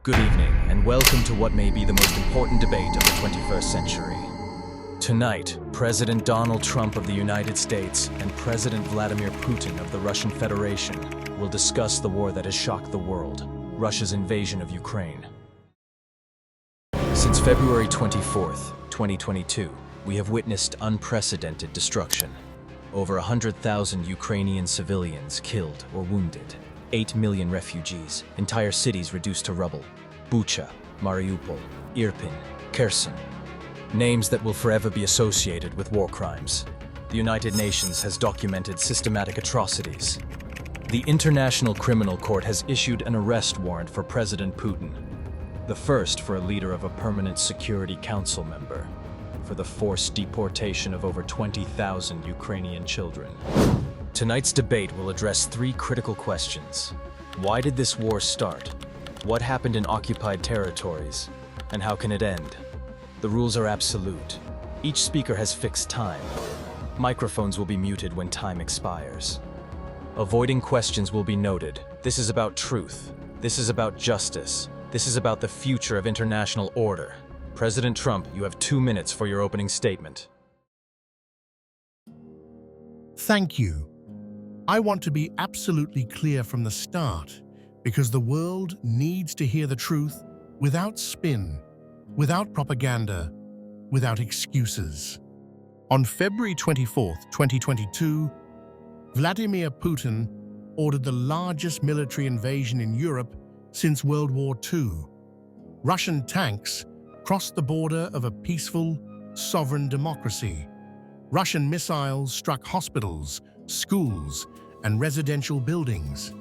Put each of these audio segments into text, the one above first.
Good evening, and welcome to what may be the most important debate of the 21st century. Tonight, President Donald Trump of the United States and President Vladimir Putin of the Russian Federation will discuss the war that has shocked the world, Russia's invasion of Ukraine. Since February 24th, 2022, we have witnessed unprecedented destruction. Over 100,000 Ukrainian civilians killed or wounded. 8 million refugees, entire cities reduced to rubble. Bucha, Mariupol, Irpin, Kherson. Names that will forever be associated with war crimes. The United Nations has documented systematic atrocities. The International Criminal Court has issued an arrest warrant for President Putin, the first for a leader of a permanent Security Council member, for the forced deportation of over 20,000 Ukrainian children. Tonight's debate will address three critical questions. Why did this war start? What happened in occupied territories? And how can it end? The rules are absolute. Each speaker has fixed time. Microphones will be muted when time expires. Avoiding questions will be noted. This is about truth. This is about justice. This is about the future of international order. President Trump, you have 2 minutes for your opening statement. Thank you. I want to be absolutely clear from the start, because the world needs to hear the truth without spin, without propaganda, without excuses. On February 24, 2022, Vladimir Putin ordered the largest military invasion in Europe since World War II. Russian tanks crossed the border of a peaceful, sovereign democracy. Russian missiles struck hospitals, schools, and residential buildings.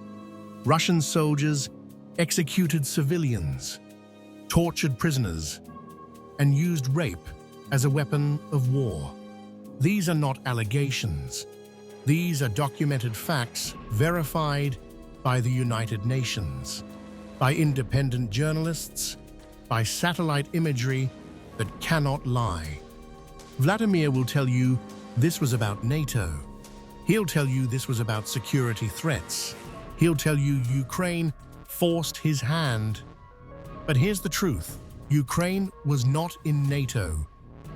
Russian soldiers executed civilians, tortured prisoners, and used rape as a weapon of war. These are not allegations. These are documented facts verified by the United Nations, by independent journalists, by satellite imagery that cannot lie. Vladimir will tell you this was about NATO. He'll tell you this was about security threats. He'll tell you Ukraine forced his hand. But here's the truth. Ukraine was not in NATO.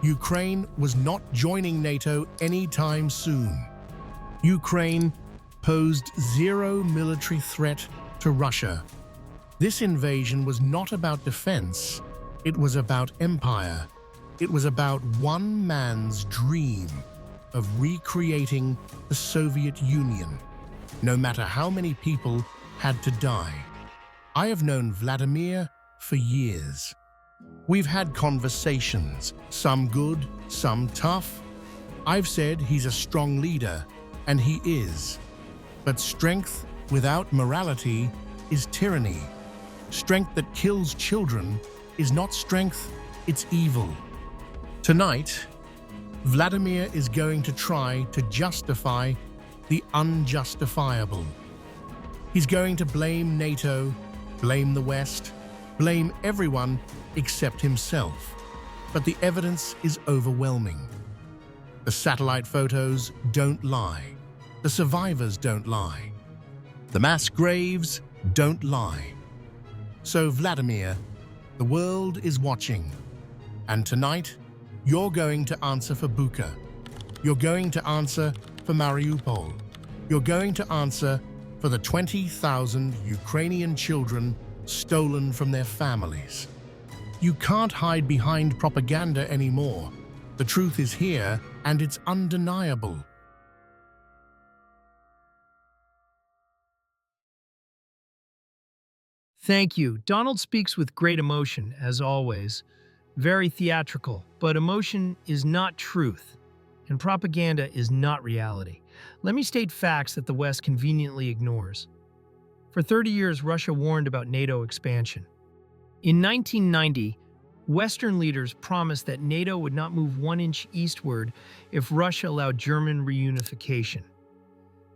Ukraine was not joining NATO anytime soon. Ukraine posed zero military threat to Russia. This invasion was not about defense. It was about empire. It was about one man's dream of recreating the Soviet Union, no matter how many people had to die. I have known Vladimir for years. We've had conversations, some good, some tough. I've said he's a strong leader, and he is. But strength without morality is tyranny. Strength that kills children is not strength, it's evil. Tonight, Vladimir is going to try to justify the unjustifiable. He's going to blame NATO, blame the West, blame everyone except himself. But the evidence is overwhelming. The satellite photos don't lie. The survivors don't lie. The mass graves don't lie. So Vladimir, the world is watching. And tonight, you're going to answer for Bucha. You're going to answer for Mariupol. You're going to answer for the 20,000 Ukrainian children stolen from their families. You can't hide behind propaganda anymore. The truth is here, and it's undeniable. Thank you. Donald speaks with great emotion, as always. Very theatrical, but emotion is not truth, and propaganda is not reality. Let me state facts that the West conveniently ignores. For 30 years, Russia warned about NATO expansion. In 1990, Western leaders promised that NATO would not move 1 inch eastward if Russia allowed German reunification.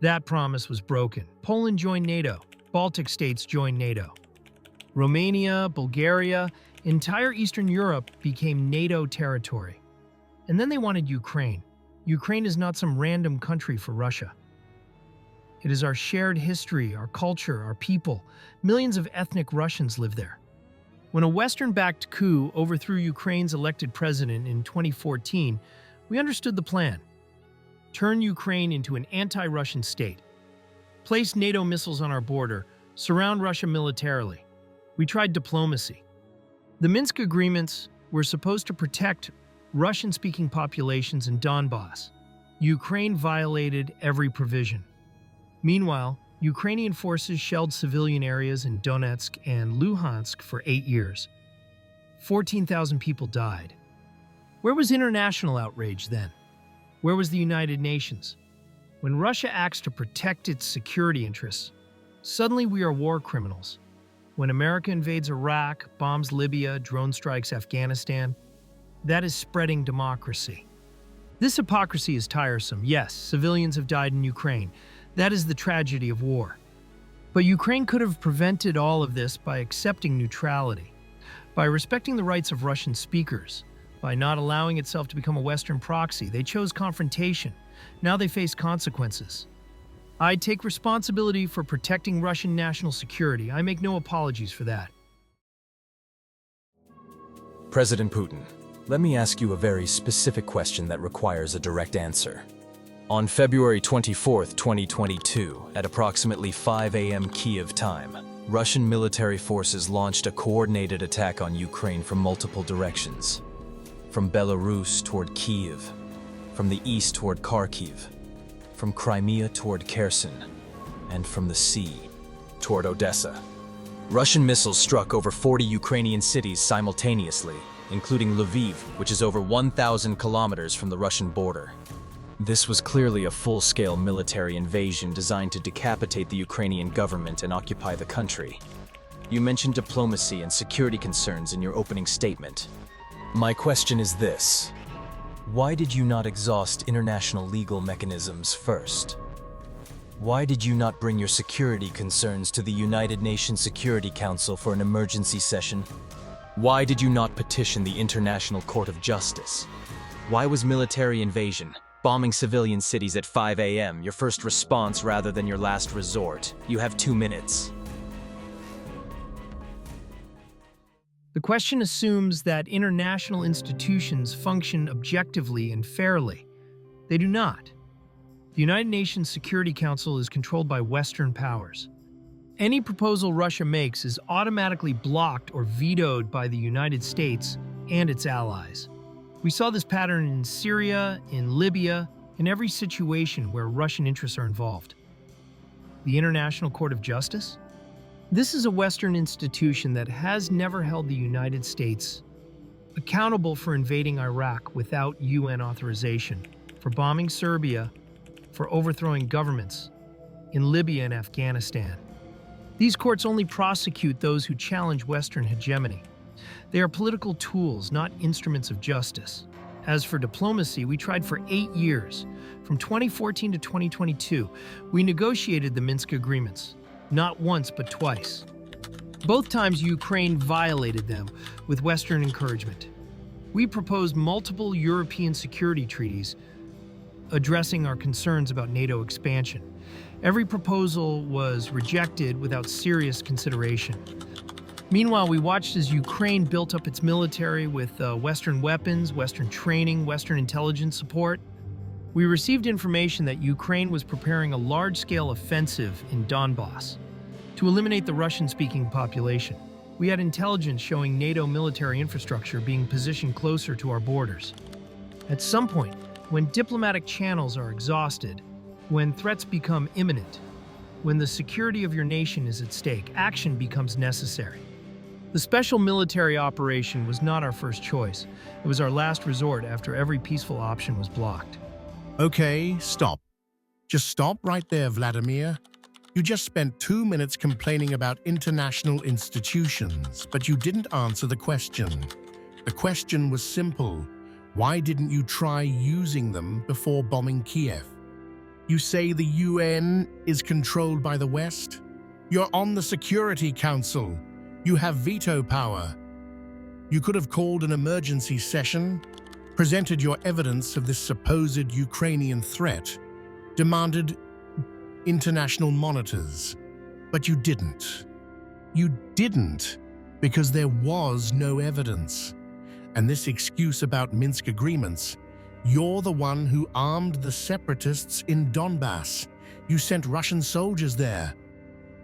That promise was broken. Poland joined NATO. Baltic states joined NATO. Romania, Bulgaria, entire Eastern Europe became NATO territory. And then they wanted Ukraine. Ukraine is not some random country for Russia. It is our shared history, our culture, our people. Millions of ethnic Russians live there. When a Western-backed coup overthrew Ukraine's elected president in 2014, we understood the plan. Turn Ukraine into an anti-Russian state. Place NATO missiles on our border. Surround Russia militarily. We tried diplomacy. The Minsk agreements were supposed to protect Russian-speaking populations in Donbass. Ukraine violated every provision. Meanwhile, Ukrainian forces shelled civilian areas in Donetsk and Luhansk for 8 years. 14,000 people died. Where was international outrage then? Where was the United Nations? When Russia acts to protect its security interests, suddenly we are war criminals. When America invades Iraq, bombs Libya, drone strikes Afghanistan, that is spreading democracy. This hypocrisy is tiresome. Yes, civilians have died in Ukraine. That is the tragedy of war. But Ukraine could have prevented all of this by accepting neutrality, by respecting the rights of Russian speakers, by not allowing itself to become a Western proxy. They chose confrontation. Now they face consequences. I take responsibility for protecting Russian national security. I make no apologies for that. President Putin, let me ask you a very specific question that requires a direct answer. On February 24, 2022, at approximately 5 a.m. Kiev time, Russian military forces launched a coordinated attack on Ukraine from multiple directions. From Belarus toward Kiev, from the east toward Kharkiv, from Crimea toward Kherson, and from the sea toward Odessa. Russian missiles struck over 40 Ukrainian cities simultaneously, including Lviv, which is over 1,000 kilometers from the Russian border. This was clearly a full-scale military invasion designed to decapitate the Ukrainian government and occupy the country. You mentioned diplomacy and security concerns in your opening statement. My question is this: why did you not exhaust international legal mechanisms first? Why did you not bring your security concerns to the United Nations Security Council for an emergency session? Why did you not petition the International Court of Justice? Why was military invasion, bombing civilian cities at 5 a.m. your first response rather than your last resort? You have 2 minutes. The question assumes that international institutions function objectively and fairly. They do not. The United Nations Security Council is controlled by Western powers. Any proposal Russia makes is automatically blocked or vetoed by the United States and its allies. We saw this pattern in Syria, in Libya, in every situation where Russian interests are involved. The International Court of Justice? This is a Western institution that has never held the United States accountable for invading Iraq without UN authorization, for bombing Serbia, for overthrowing governments in Libya and Afghanistan. These courts only prosecute those who challenge Western hegemony. They are political tools, not instruments of justice. As for diplomacy, we tried for 8 years. From 2014 to 2022, we negotiated the Minsk agreements. Not once, but twice. Both times Ukraine violated them with Western encouragement. We proposed multiple European security treaties addressing our concerns about NATO expansion. Every proposal was rejected without serious consideration. Meanwhile, we watched as Ukraine built up its military with Western weapons, Western training, Western intelligence support. We received information that Ukraine was preparing a large-scale offensive in Donbass to eliminate the Russian-speaking population. We had intelligence showing NATO military infrastructure being positioned closer to our borders. At some point, when diplomatic channels are exhausted, when threats become imminent, when the security of your nation is at stake, action becomes necessary. The special military operation was not our first choice. It was our last resort after every peaceful option was blocked. Okay, stop. Just stop right there, Vladimir. You just spent 2 minutes complaining about international institutions, but you didn't answer the question. The question was simple. Why didn't you try using them before bombing Kiev? You say the UN is controlled by the West? You're on the Security Council. You have veto power. You could have called an emergency session, presented your evidence of this supposed Ukrainian threat, demanded international monitors. But you didn't. You didn't. because there was no evidence. And this excuse about Minsk agreements, you're the one who armed the separatists in Donbass. You sent Russian soldiers there.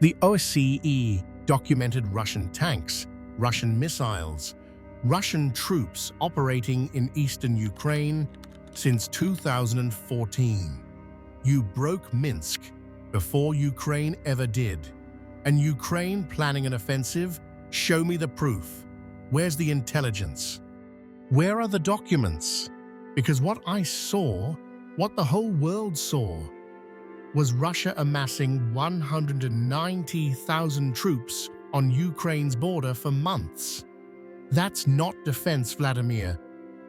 The OSCE documented Russian tanks, Russian missiles, Russian troops operating in eastern Ukraine since 2014. You broke Minsk before Ukraine ever did. And Ukraine planning an offensive? Show me the proof. Where's the intelligence? Where are the documents? Because what I saw, what the whole world saw, was Russia amassing 190,000 troops on Ukraine's border for months. That's not defense, Vladimir.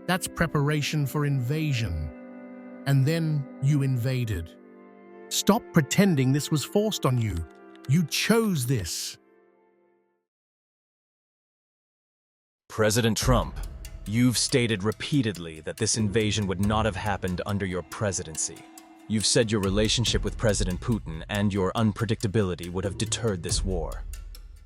That's preparation for invasion. And then you invaded. Stop pretending this was forced on you. You chose this. President Trump, you've stated repeatedly that this invasion would not have happened under your presidency. You've said your relationship with President Putin and your unpredictability would have deterred this war.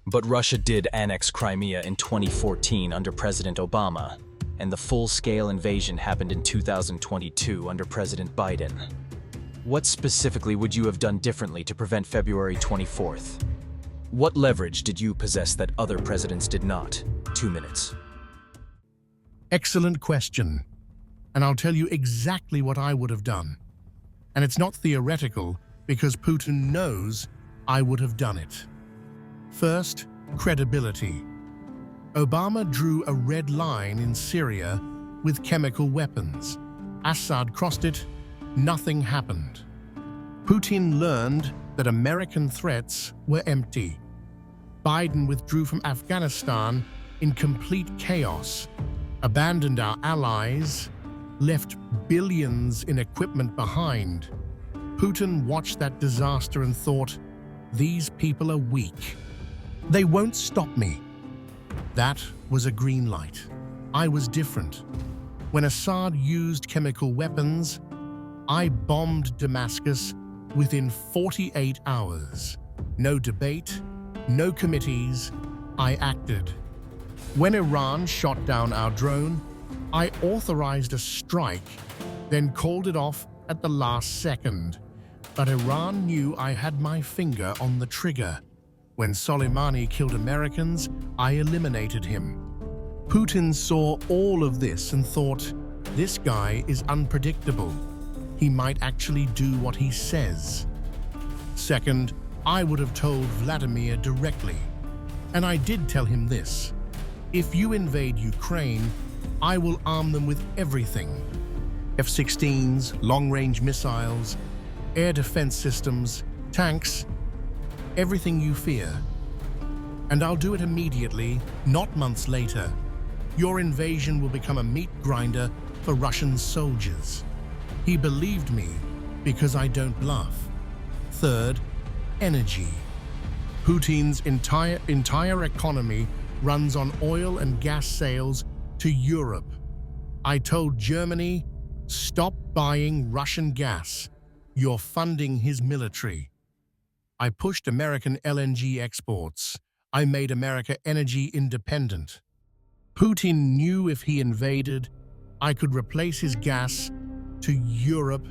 But Russia did annex Crimea in 2014 under President Obama, and the full-scale invasion happened in 2022 under President Biden. What specifically would you have done differently to prevent February 24th? What leverage did you possess that other presidents did not? 2 minutes. Excellent question. And I'll tell you exactly what I would have done. And it's not theoretical, because Putin knows I would have done it. First, credibility. Obama drew a red line in Syria with chemical weapons. Assad crossed it, nothing happened. Putin learned that American threats were empty. Biden withdrew from Afghanistan in complete chaos, abandoned our allies, left billions in equipment behind. Putin watched that disaster and thought, these people are weak. They won't stop me. That was a green light. I was different. When Assad used chemical weapons, I bombed Damascus within 48 hours. No debate, no committees, I acted. When Iran shot down our drone, I authorized a strike, then called it off at the last second. But Iran knew I had my finger on the trigger. When Soleimani killed Americans, I eliminated him. Putin saw all of this and thought, this guy is unpredictable. He might actually do what he says. Second, I would have told Vladimir directly. And I did tell him this. If you invade Ukraine, I will arm them with everything. F-16s, long-range missiles, air defense systems, tanks, everything you fear. And I'll do it immediately, not months later. Your invasion will become a meat grinder for Russian soldiers. He believed me because I don't bluff. Third, energy. Putin's entire economy runs on oil and gas sales to Europe. I told Germany, stop buying Russian gas. You're funding his military. I pushed American LNG exports. I made America energy independent. Putin knew if he invaded, I could replace his gas to Europe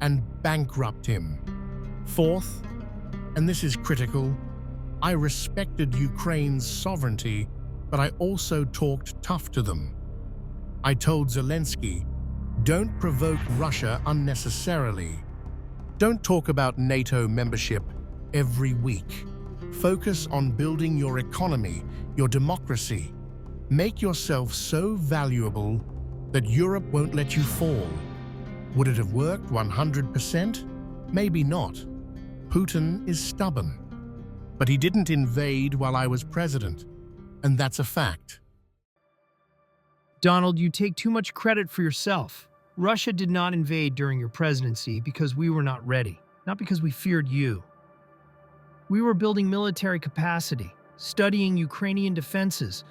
and bankrupt him. Fourth, and this is critical, I respected Ukraine's sovereignty, but I also talked tough to them. I told Zelensky, don't provoke Russia unnecessarily. Don't talk about NATO membership every week. Focus on building your economy, your democracy. Make yourself so valuable that Europe won't let you fall. Would it have worked 100%? Maybe not. Putin is stubborn. But he didn't invade while I was president, and that's a fact. Donald, you take too much credit for yourself. Russia did not invade during your presidency because we were not ready, not because we feared you. We were building military capacity, studying Ukrainian defenses,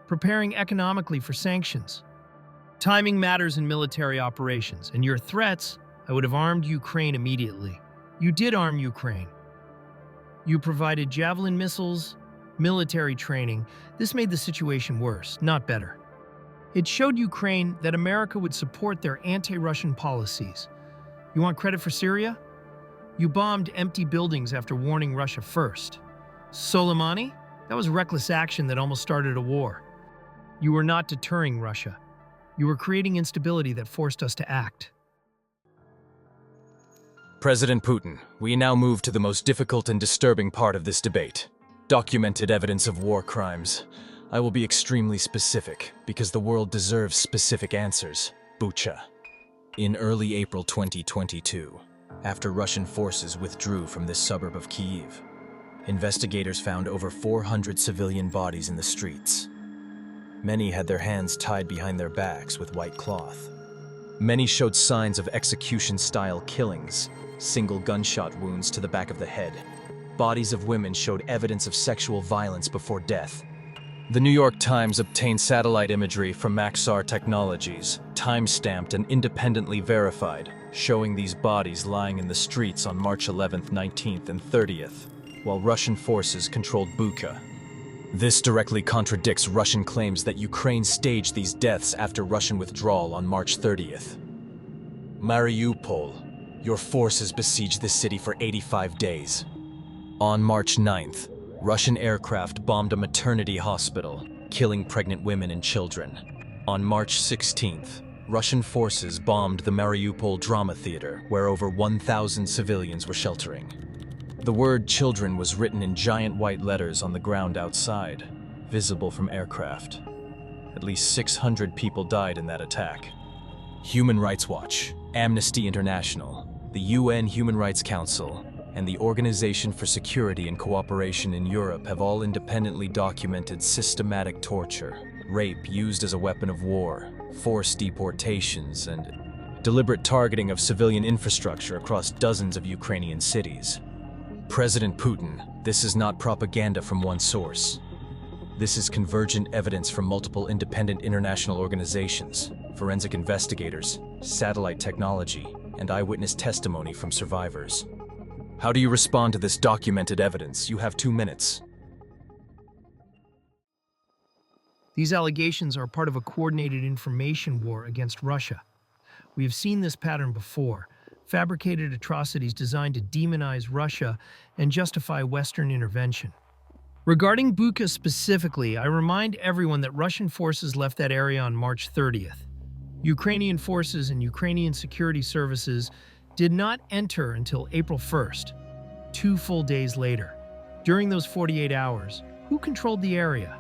preparing economically for sanctions. Timing matters in military operations, and your threats, I would have armed Ukraine immediately. You did arm Ukraine. You provided Javelin missiles, military training, this made the situation worse, not better. It showed Ukraine that America would support their anti-Russian policies. You want credit for Syria? You bombed empty buildings after warning Russia first. Soleimani? That was reckless action that almost started a war. You were not deterring Russia. You were creating instability that forced us to act. President Putin, we now move to the most difficult and disturbing part of this debate. Documented evidence of war crimes. I will be extremely specific, because the world deserves specific answers. Bucha. In early April 2022, after Russian forces withdrew from this suburb of Kyiv, investigators found over 400 civilian bodies in the streets. Many had their hands tied behind their backs with white cloth. Many showed signs of execution-style killings, single gunshot wounds to the back of the head. Bodies of women showed evidence of sexual violence before death. The New York Times obtained satellite imagery from Maxar Technologies, time-stamped and independently verified, showing these bodies lying in the streets on March 11th, 19th, and 30th, while Russian forces controlled Bucha. This directly contradicts Russian claims that Ukraine staged these deaths after Russian withdrawal on March 30th. Mariupol. Your forces besieged this city for 85 days. On March 9th, Russian aircraft bombed a maternity hospital, killing pregnant women and children. On March 16th, Russian forces bombed the Mariupol drama theater, where over 1,000 civilians were sheltering. The word children was written in giant white letters on the ground outside, visible from aircraft. At least 600 people died in that attack. Human Rights Watch, Amnesty International, the UN Human Rights Council, and the Organization for Security and Cooperation in Europe have all independently documented systematic torture, rape used as a weapon of war, forced deportations, and deliberate targeting of civilian infrastructure across dozens of Ukrainian cities. President Putin, this is not propaganda from one source. This is convergent evidence from multiple independent international organizations, forensic investigators, satellite technology, and eyewitness testimony from survivors. How do you respond to this documented evidence? You have 2 minutes. These allegations are part of a coordinated information war against Russia. We have seen this pattern before, fabricated atrocities designed to demonize Russia and justify Western intervention. Regarding Bucha specifically, I remind everyone that Russian forces left that area on March 30th. Ukrainian forces and Ukrainian security services did not enter until April 1st, 2 full days later. During those 48 hours, who controlled the area?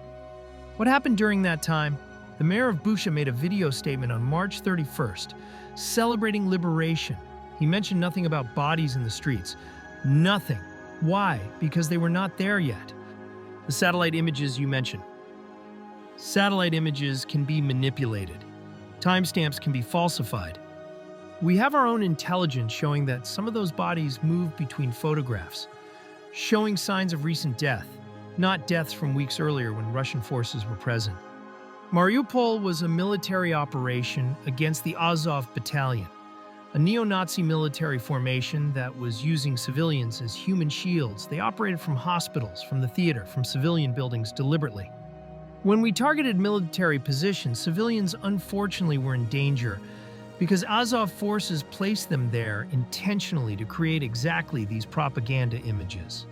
What happened during that time? The mayor of Bucha made a video statement on March 31st, celebrating liberation. He mentioned nothing about bodies in the streets. Nothing. Why? Because they were not there yet. The satellite images you mentioned. Satellite images can be manipulated. Timestamps can be falsified. We have our own intelligence showing that some of those bodies moved between photographs, showing signs of recent death, not deaths from weeks earlier when Russian forces were present. Mariupol was a military operation against the Azov Battalion, a neo-Nazi military formation that was using civilians as human shields. They operated from hospitals, from the theater, from civilian buildings deliberately. When we targeted military positions, civilians unfortunately were in danger because Azov forces placed them there intentionally to create exactly these propaganda images.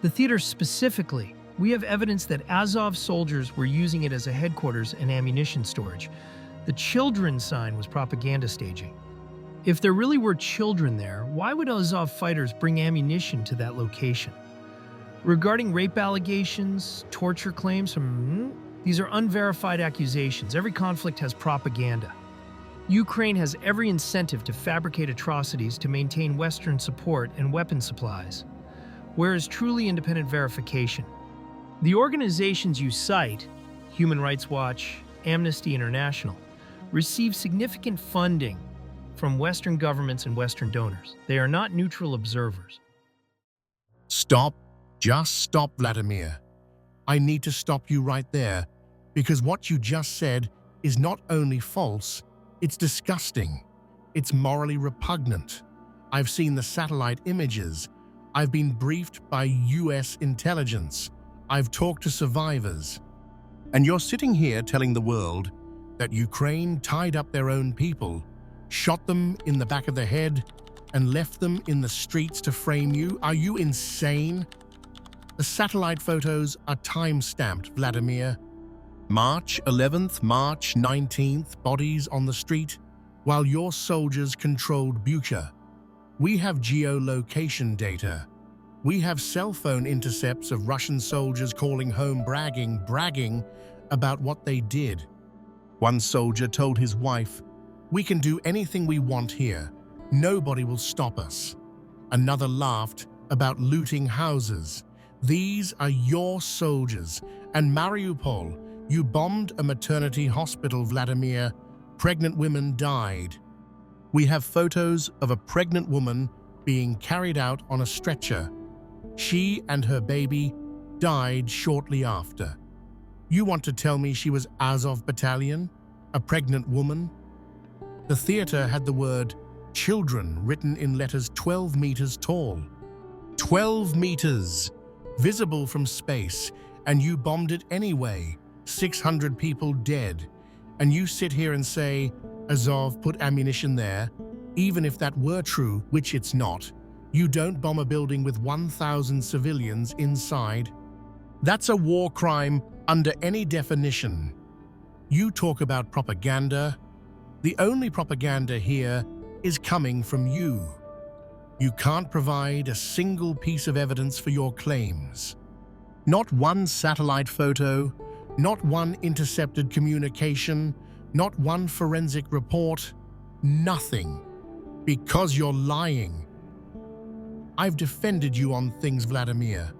The theater specifically, we have evidence that Azov soldiers were using it as a headquarters and ammunition storage. The children's sign was propaganda staging. If there really were children there, why would Azov fighters bring ammunition to that location? Regarding rape allegations, torture claims these are unverified accusations. Every conflict has propaganda. Ukraine has every incentive to fabricate atrocities to maintain Western support and weapon supplies. Where is truly independent verification? The organizations you cite, Human Rights Watch, Amnesty International, receive significant funding from Western governments and Western donors. They are not neutral observers. Stop. Just stop, Vladimir. I need to stop you right there, because what you just said is not only false, it's disgusting. It's morally repugnant. I've seen the satellite images. I've been briefed by US intelligence. I've talked to survivors. And you're sitting here telling the world that Ukraine tied up their own people, shot them in the back of the head, and left them in the streets to frame you? Are you insane? The satellite photos are time-stamped, Vladimir. March 11th, March 19th, bodies on the street, while your soldiers controlled Bucha. We have geolocation data. We have cell phone intercepts of Russian soldiers calling home bragging about what they did. One soldier told his wife, "We can do anything we want here. Nobody will stop us." Another laughed about looting houses. These are your soldiers. And Mariupol, you bombed a maternity hospital, Vladimir. Pregnant women died. We have photos of a pregnant woman being carried out on a stretcher. She and her baby died shortly after. You want to tell me she was Azov Battalion, a pregnant woman? The theater had the word children written in letters 12 meters tall. 12 meters, visible from space, and you bombed it anyway. 600 people dead. And you sit here and say, Azov put ammunition there. Even if that were true, which it's not, you don't bomb a building with 1,000 civilians inside. That's a war crime under any definition. You talk about propaganda. The only propaganda here is coming from you. You can't provide a single piece of evidence for your claims. Not one satellite photo, not one intercepted communication, not one forensic report, nothing. Because you're lying. I've defended you on things, Vladimir.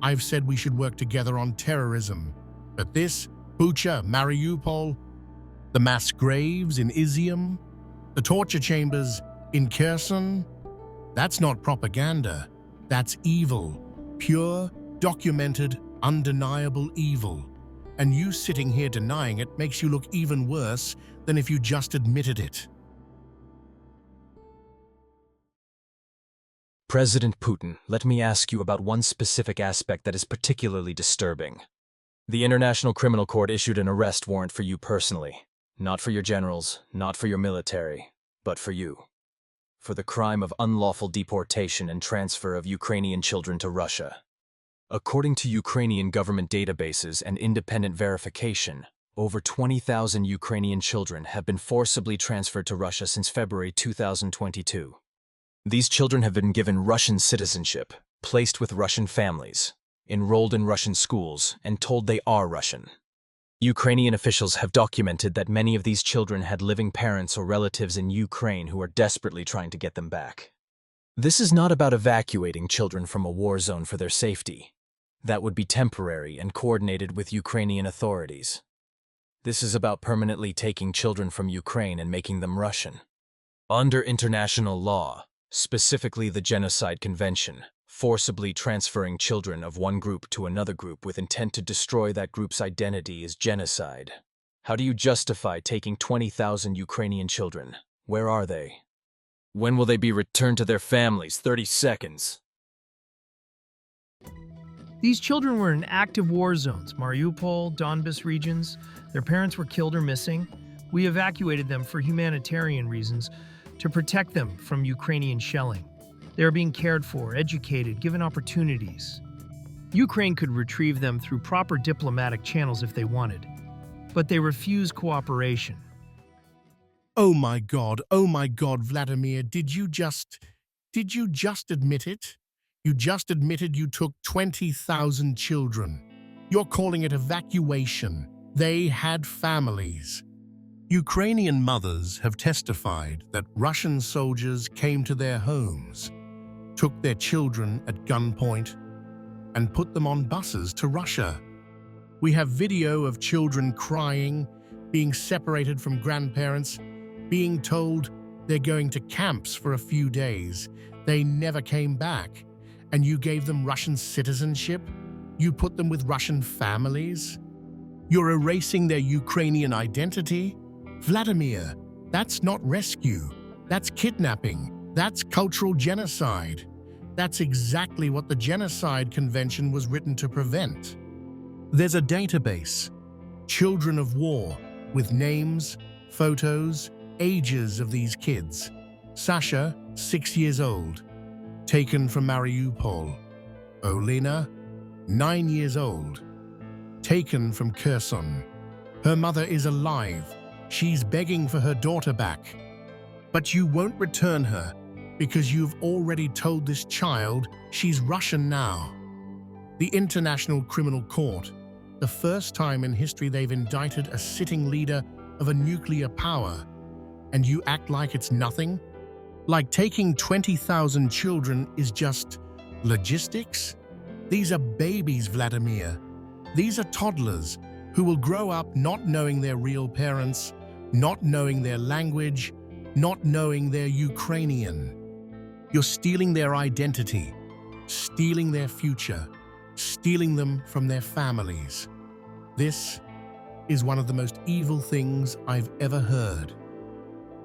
I've said we should work together on terrorism. But this, Bucha, Mariupol, the mass graves in Izium, the torture chambers in Kherson, that's not propaganda. That's evil. Pure, documented, undeniable evil. And you sitting here denying it makes you look even worse than if you just admitted it. President Putin, let me ask you about one specific aspect that is particularly disturbing. The International Criminal Court issued an arrest warrant for you personally. Not for your generals, not for your military, but for you. For the crime of unlawful deportation and transfer of Ukrainian children to Russia. According to Ukrainian government databases and independent verification, over 20,000 Ukrainian children have been forcibly transferred to Russia since February 2022. These children have been given Russian citizenship, placed with Russian families, enrolled in Russian schools, and told they are Russian. Ukrainian officials have documented that many of these children had living parents or relatives in Ukraine who are desperately trying to get them back. This is not about evacuating children from a war zone for their safety. That would be temporary and coordinated with Ukrainian authorities. This is about permanently taking children from Ukraine and making them Russian. Under international law, specifically the Genocide Convention, forcibly transferring children of one group to another group with intent to destroy that group's identity is genocide. How do you justify taking 20,000 Ukrainian children? Where are they? When will they be returned to their families? 30 seconds. These children were in active war zones, Mariupol, Donbas regions. Their parents were killed or missing. We evacuated them for humanitarian reasons to protect them from Ukrainian shelling. They are being cared for, educated, given opportunities. Ukraine could retrieve them through proper diplomatic channels if they wanted, but they refuse cooperation. Oh my God, Vladimir, did you just admit it? You just admitted you took 20,000 children. You're calling it evacuation. They had families. Ukrainian mothers have testified that Russian soldiers came to their homes, took their children at gunpoint, and put them on buses to Russia. We have video of children crying, being separated from grandparents, being told they're going to camps for a few days. They never came back. And you gave them Russian citizenship? You put them with Russian families? You're erasing their Ukrainian identity? Vladimir, that's not rescue. That's kidnapping. That's cultural genocide. That's exactly what the Genocide Convention was written to prevent. There's a database, Children of War, with names, photos, ages of these kids. Sasha, 6 years old, taken from Mariupol. Olena, 9 years old, taken from Kherson. Her mother is alive. She's begging for her daughter back. But you won't return her because you've already told this child she's Russian now. The International Criminal Court, the first time in history they've indicted a sitting leader of a nuclear power, and you act like it's nothing? Like taking 20,000 children is just logistics? These are babies, Vladimir. These are toddlers who will grow up not knowing their real parents, not knowing their language, not knowing they're Ukrainian. You're stealing their identity, stealing their future, stealing them from their families. This is one of the most evil things I've ever heard.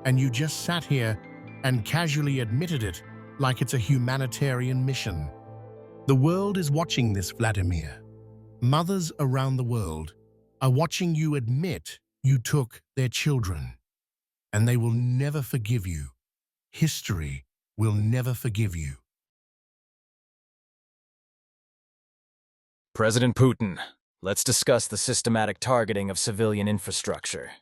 And you just sat here and casually admitted it like it's a humanitarian mission. The world is watching this, Vladimir. Mothers around the world are watching you admit you took their children. And they will never forgive you. History will never forgive you. President Putin, let's discuss the systematic targeting of civilian infrastructure.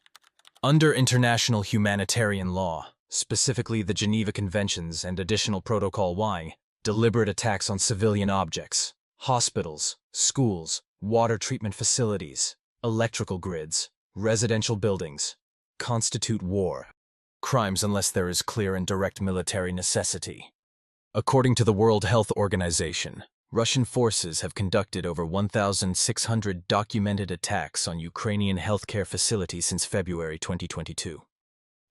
Under international humanitarian law, specifically the Geneva Conventions and Additional Protocol Y, deliberate attacks on civilian objects, hospitals, schools, water treatment facilities, electrical grids, residential buildings, constitute war crimes unless there is clear and direct military necessity. According to the World Health Organization, Russian forces have conducted over 1,600 documented attacks on Ukrainian healthcare facilities since February 2022.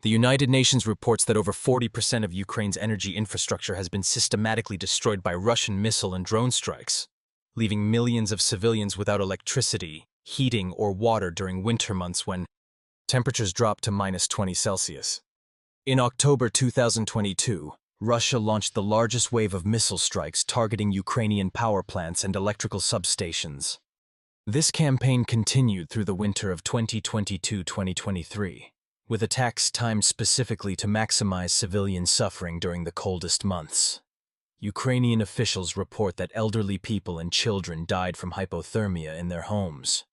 The United Nations reports that over 40% of Ukraine's energy infrastructure has been systematically destroyed by Russian missile and drone strikes, leaving millions of civilians without electricity, heating, or water during winter months when temperatures drop to -20°C. In October 2022, Russia launched the largest wave of missile strikes targeting Ukrainian power plants and electrical substations. This campaign continued through the winter of 2022-2023, with attacks timed specifically to maximize civilian suffering during the coldest months. Ukrainian officials report that elderly people and children died from hypothermia in their homes.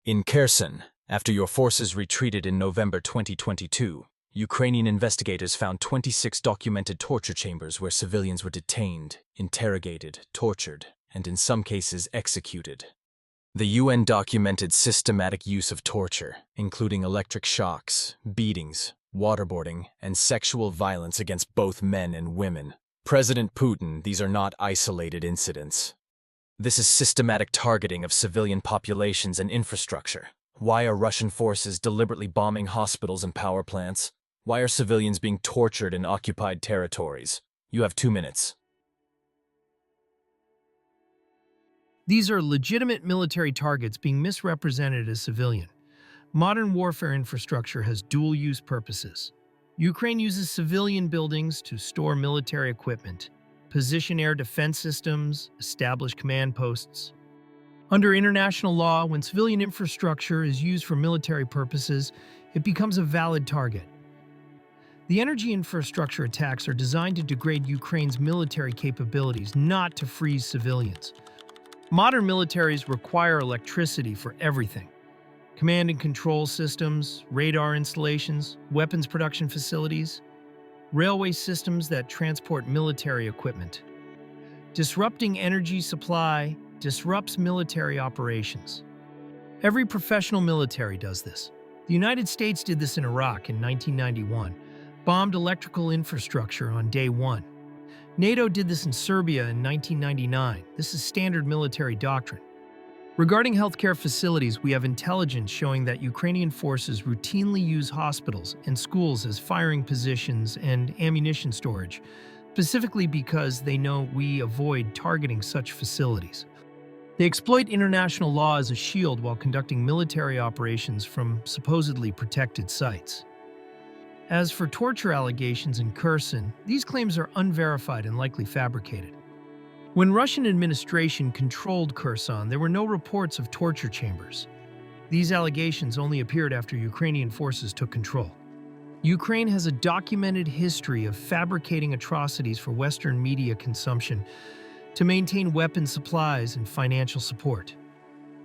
In Kherson, after your forces retreated in November 2022, Ukrainian investigators found 26 documented torture chambers where civilians were detained, interrogated, tortured, and in some cases executed. The UN documented systematic use of torture, including electric shocks, beatings, waterboarding, and sexual violence against both men and women. President Putin, these are not isolated incidents. This is systematic targeting of civilian populations and infrastructure. Why are Russian forces deliberately bombing hospitals and power plants? Why are civilians being tortured in occupied territories? You have 2 minutes. These are legitimate military targets being misrepresented as civilian. Modern warfare infrastructure has dual-use purposes. Ukraine uses civilian buildings to store military equipment, position air defense systems, establish command posts. Under international law, when civilian infrastructure is used for military purposes, it becomes a valid target. The energy infrastructure attacks are designed to degrade Ukraine's military capabilities, not to freeze civilians. Modern militaries require electricity for everything. Command and control systems, radar installations, weapons production facilities, railway systems that transport military equipment. Disrupting energy supply disrupts military operations. Every professional military does this. The United States did this in Iraq in 1991, bombed electrical infrastructure on day one. NATO did this in Serbia in 1999. This is standard military doctrine. Regarding healthcare facilities, we have intelligence showing that Ukrainian forces routinely use hospitals and schools as firing positions and ammunition storage, specifically because they know we avoid targeting such facilities. They exploit international law as a shield while conducting military operations from supposedly protected sites. As for torture allegations in Kherson, these claims are unverified and likely fabricated. When Russian administration controlled Kherson, there were no reports of torture chambers. These allegations only appeared after Ukrainian forces took control. Ukraine has a documented history of fabricating atrocities for Western media consumption to maintain weapon supplies and financial support.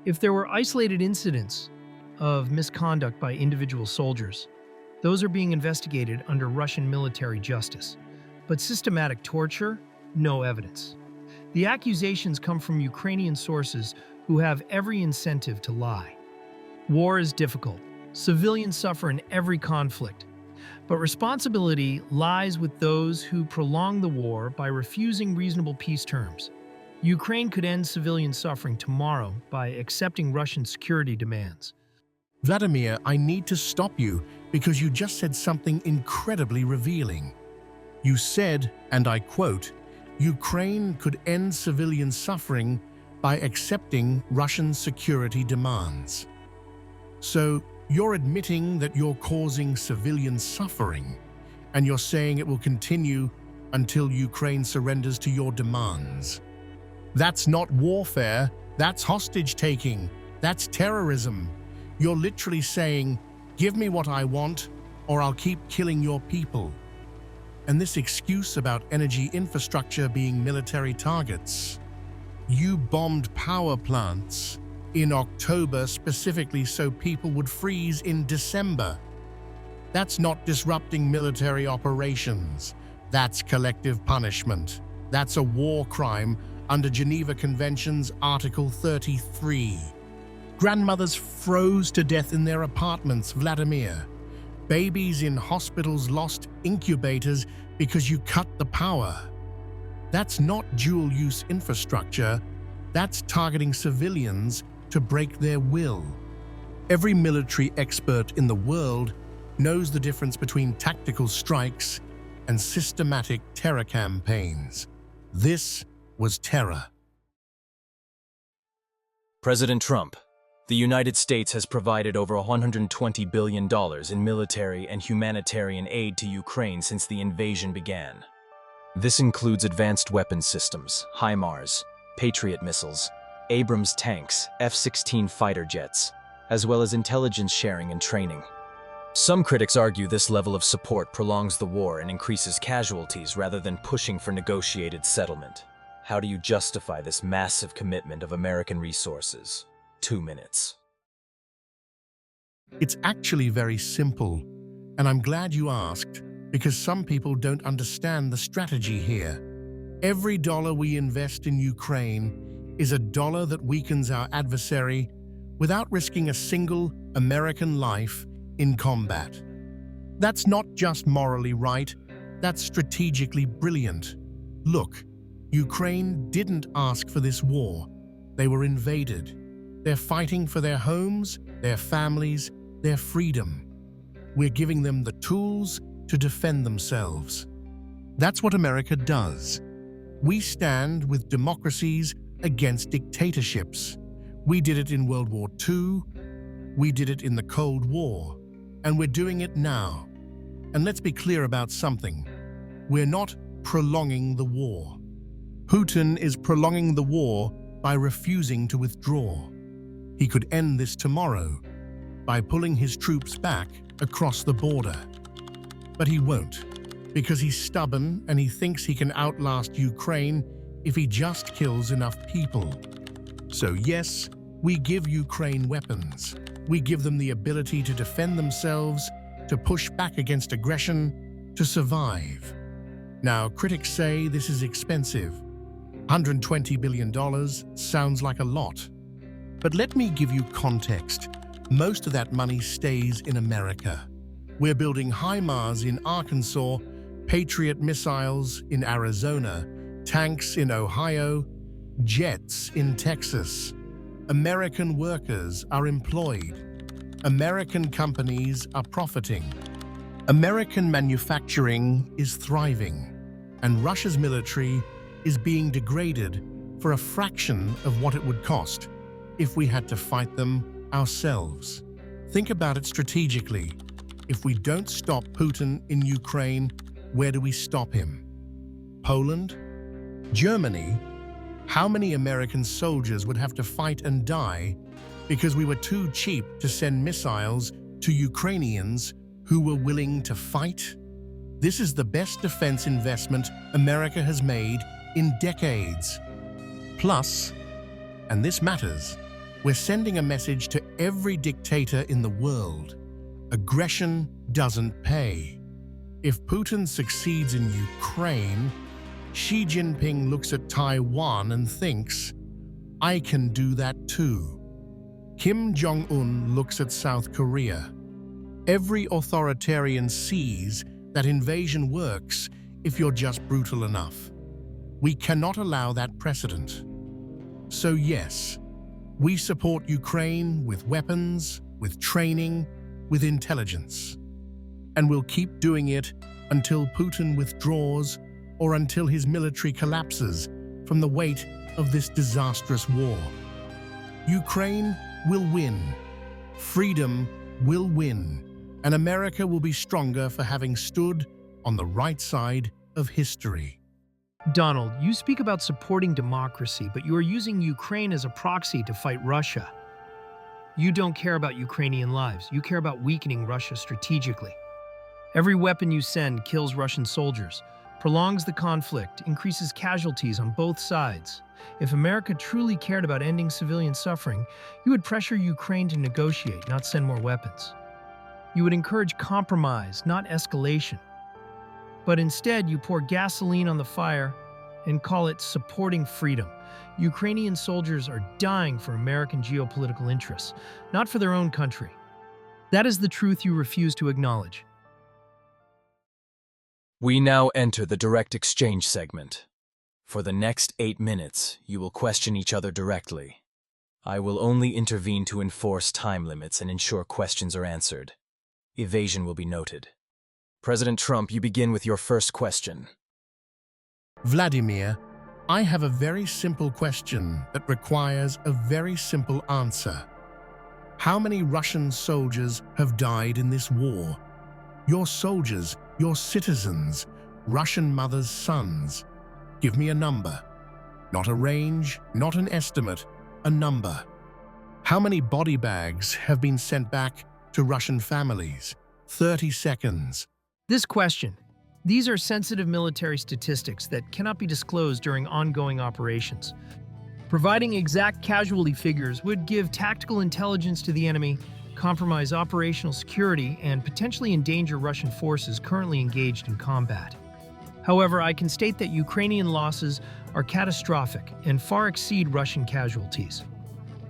If there were isolated incidents of misconduct by individual soldiers, those are being investigated under Russian military justice. But systematic torture? No evidence. The accusations come from Ukrainian sources who have every incentive to lie. War is difficult. Civilians suffer in every conflict. But responsibility lies with those who prolong the war by refusing reasonable peace terms. Ukraine could end civilian suffering tomorrow by accepting Russian security demands. Vladimir, I need to stop you because you just said something incredibly revealing. You said, and I quote, Ukraine could end civilian suffering by accepting Russian security demands. So, you're admitting that you're causing civilian suffering, and you're saying it will continue until Ukraine surrenders to your demands. That's not warfare, that's hostage-taking, that's terrorism. You're literally saying, give me what I want, or I'll keep killing your people. And this excuse about energy infrastructure being military targets. You bombed power plants in October specifically so people would freeze in December. That's not disrupting military operations. That's collective punishment. That's a war crime under Geneva Convention's Article 33. Grandmothers froze to death in their apartments, Vladimir. Babies in hospitals lost incubators because you cut the power. That's not dual-use infrastructure. That's targeting civilians to break their will. Every military expert in the world knows the difference between tactical strikes and systematic terror campaigns. This was terror. President Trump, the United States has provided over $120 billion in military and humanitarian aid to Ukraine since the invasion began. This includes advanced weapons systems, HIMARS, Patriot missiles, Abrams tanks, F-16 fighter jets, as well as intelligence sharing and training. Some critics argue this level of support prolongs the war and increases casualties rather than pushing for negotiated settlement. How do you justify this massive commitment of American resources? 2 minutes. It's actually very simple, and I'm glad you asked, because some people don't understand the strategy here. Every dollar we invest in Ukraine is a dollar that weakens our adversary without risking a single American life in combat. That's not just morally right, that's strategically brilliant. Look, Ukraine didn't ask for this war. They were invaded. They're fighting for their homes, their families, their freedom. We're giving them the tools to defend themselves. That's what America does. We stand with democracies against dictatorships. We did it in World War II, we did it in the Cold War, and we're doing it now. And let's be clear about something. We're not prolonging the war. Putin is prolonging the war by refusing to withdraw. He could end this tomorrow by pulling his troops back across the border. But he won't, because he's stubborn and he thinks he can outlast Ukraine if he just kills enough people. So yes, we give Ukraine weapons. We give them the ability to defend themselves, to push back against aggression, to survive. Now, critics say this is expensive. $120 billion sounds like a lot. But let me give you context. Most of that money stays in America. We're building HIMARS in Arkansas, Patriot missiles in Arizona, tanks in Ohio, jets in Texas. American workers are employed. American companies are profiting. American manufacturing is thriving. And Russia's military is being degraded for a fraction of what it would cost if we had to fight them ourselves. Think about it strategically. If we don't stop Putin in Ukraine, where do we stop him? Poland? Germany? How many American soldiers would have to fight and die because we were too cheap to send missiles to Ukrainians who were willing to fight? This is the best defense investment America has made in decades. Plus, and this matters, we're sending a message to every dictator in the world. Aggression doesn't pay. If Putin succeeds in Ukraine, Xi Jinping looks at Taiwan and thinks, I can do that too. Kim Jong-un looks at South Korea. Every authoritarian sees that invasion works if you're just brutal enough. We cannot allow that precedent. So yes, we support Ukraine with weapons, with training, with intelligence. And we'll keep doing it until Putin withdraws or until his military collapses from the weight of this disastrous war. Ukraine will win. Freedom will win. And America will be stronger for having stood on the right side of history. Donald, you speak about supporting democracy, but you are using Ukraine as a proxy to fight Russia. You don't care about Ukrainian lives. You care about weakening Russia strategically. Every weapon you send kills Russian soldiers, prolongs the conflict, increases casualties on both sides. If America truly cared about ending civilian suffering, you would pressure Ukraine to negotiate, not send more weapons. You would encourage compromise, not escalation. But instead, you pour gasoline on the fire and call it supporting freedom. Ukrainian soldiers are dying for American geopolitical interests, not for their own country. That is the truth you refuse to acknowledge. We now enter the direct exchange segment. For the next 8 minutes, you will question each other directly. I will only intervene to enforce time limits and ensure questions are answered. Evasion will be noted. President Trump, you begin with your first question. Vladimir, I have a very simple question that requires a very simple answer. How many Russian soldiers have died in this war? Your soldiers, your citizens, Russian mothers' sons. Give me a number. Not a range, not an estimate, a number. How many body bags have been sent back to Russian families? 30 seconds. This question. These are sensitive military statistics that cannot be disclosed during ongoing operations. Providing exact casualty figures would give tactical intelligence to the enemy, compromise operational security, and potentially endanger Russian forces currently engaged in combat. However, I can state that Ukrainian losses are catastrophic and far exceed Russian casualties.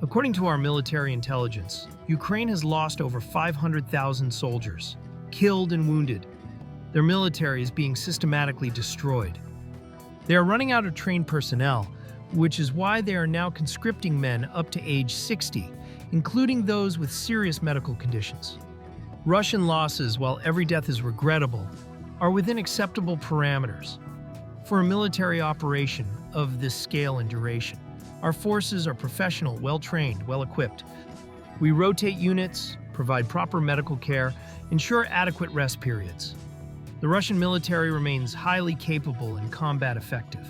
According to our military intelligence, Ukraine has lost over 500,000 soldiers, killed and wounded. Their military is being systematically destroyed. They are running out of trained personnel, which is why they are now conscripting men up to age 60, including those with serious medical conditions. Russian losses, while every death is regrettable, are within acceptable parameters. For a military operation of this scale and duration, our forces are professional, well-trained, well-equipped. We rotate units, provide proper medical care, ensure adequate rest periods. The Russian military remains highly capable and combat effective.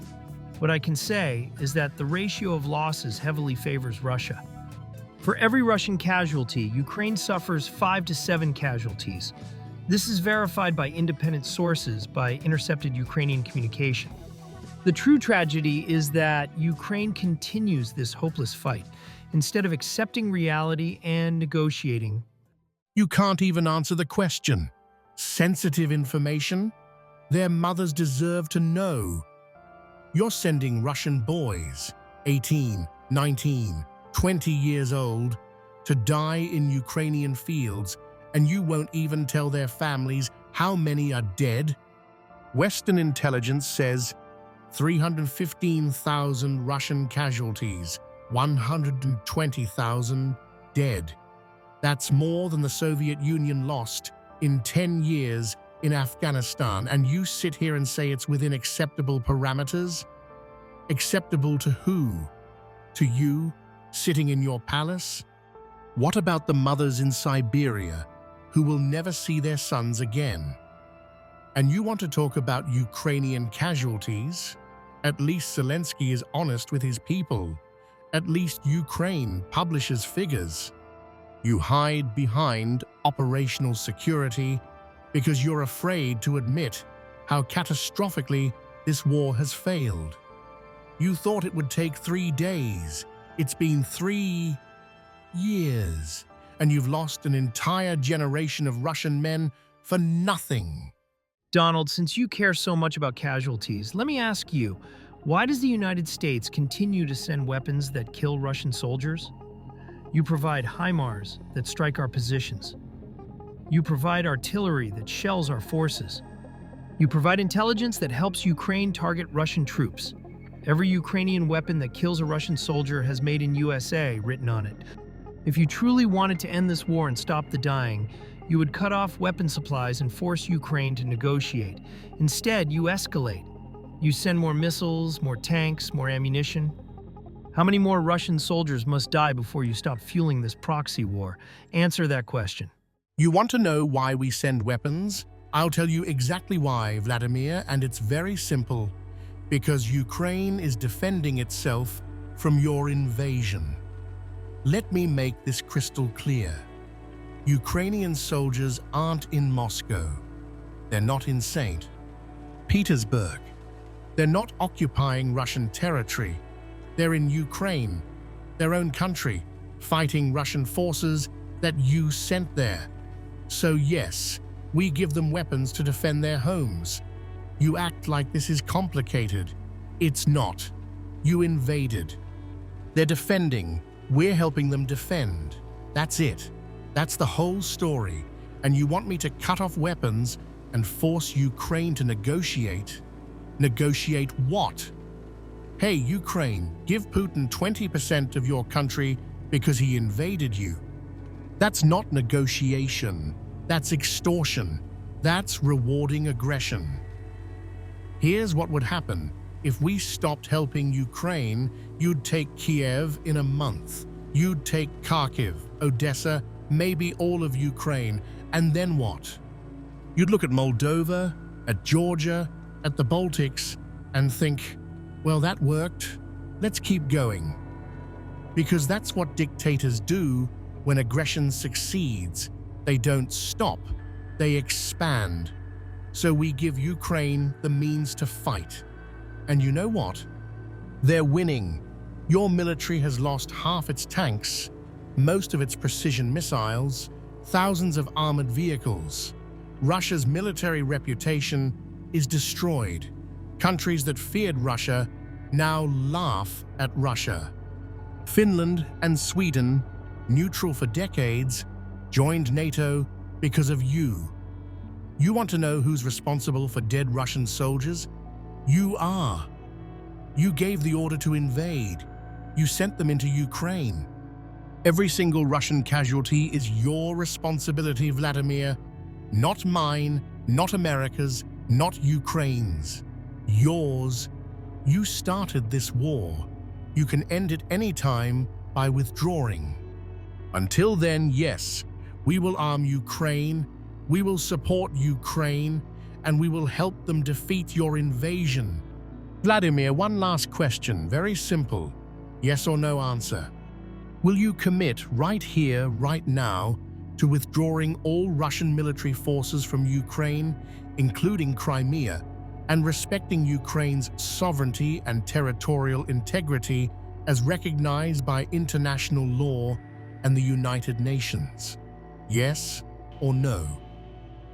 What I can say is that the ratio of losses heavily favors Russia. For every Russian casualty, Ukraine suffers 5 to 7 casualties. This is verified by independent sources by intercepted Ukrainian communication. The true tragedy is that Ukraine continues this hopeless fight instead of accepting reality and negotiating. You can't even answer the question. Sensitive information? Their mothers deserve to know. You're sending Russian boys, 18, 19, 20 years old, to die in Ukrainian fields, and you won't even tell their families how many are dead? Western intelligence says 315,000 Russian casualties, 120,000 dead. That's more than the Soviet Union lost in 10 years in Afghanistan, and you sit here and say it's within acceptable parameters? Acceptable to who? To you, sitting in your palace? What about the mothers in Siberia who will never see their sons again? And you want to talk about Ukrainian casualties? At least Zelensky is honest with his people. At least Ukraine publishes figures. You hide behind operational security because you're afraid to admit how catastrophically this war has failed. You thought it would take 3 days. It's been 3 years, and you've lost an entire generation of Russian men for nothing. Donald, since you care so much about casualties, let me ask you, why does the United States continue to send weapons that kill Russian soldiers? You provide HIMARS that strike our positions. You provide artillery that shells our forces. You provide intelligence that helps Ukraine target Russian troops. Every Ukrainian weapon that kills a Russian soldier has "Made in USA" written on it. If you truly wanted to end this war and stop the dying, you would cut off weapon supplies and force Ukraine to negotiate. Instead, you escalate. You send more missiles, more tanks, more ammunition. How many more Russian soldiers must die before you stop fueling this proxy war? Answer that question. You want to know why we send weapons? I'll tell you exactly why, Vladimir, and it's very simple. Because Ukraine is defending itself from your invasion. Let me make this crystal clear. Ukrainian soldiers aren't in Moscow. They're not in St. Petersburg. They're not occupying Russian territory. They're in Ukraine, their own country, fighting Russian forces that you sent there. So yes, we give them weapons to defend their homes. You act like this is complicated. It's not. You invaded. They're defending. We're helping them defend. That's it. That's the whole story. And you want me to cut off weapons and force Ukraine to negotiate? Negotiate what? Hey, Ukraine, give Putin 20% of your country because he invaded you. That's not negotiation. That's extortion. That's rewarding aggression. Here's what would happen. If we stopped helping Ukraine, you'd take Kiev in a month. You'd take Kharkiv, Odessa, maybe all of Ukraine. And then what? You'd look at Moldova, at Georgia, at the Baltics, and think, well, that worked. Let's keep going. Because that's what dictators do when aggression succeeds. They don't stop. They expand. So we give Ukraine the means to fight. And you know what? They're winning. Your military has lost half its tanks, most of its precision missiles, thousands of armored vehicles. Russia's military reputation is destroyed. Countries that feared Russia now laugh at Russia. Finland and Sweden, neutral for decades, joined NATO because of you. You want to know who's responsible for dead Russian soldiers? You are. You gave the order to invade. You sent them into Ukraine. Every single Russian casualty is your responsibility, Vladimir. Not mine, not America's, not Ukraine's. Yours. You started this war. You can end it any time by withdrawing. Until then, yes, we will arm Ukraine, we will support Ukraine, and we will help them defeat your invasion. Vladimir, one last question, very simple. Yes or no answer. Will you commit right here, right now, to withdrawing all Russian military forces from Ukraine, including Crimea, and respecting Ukraine's sovereignty and territorial integrity as recognized by international law and the United Nations? Yes or no?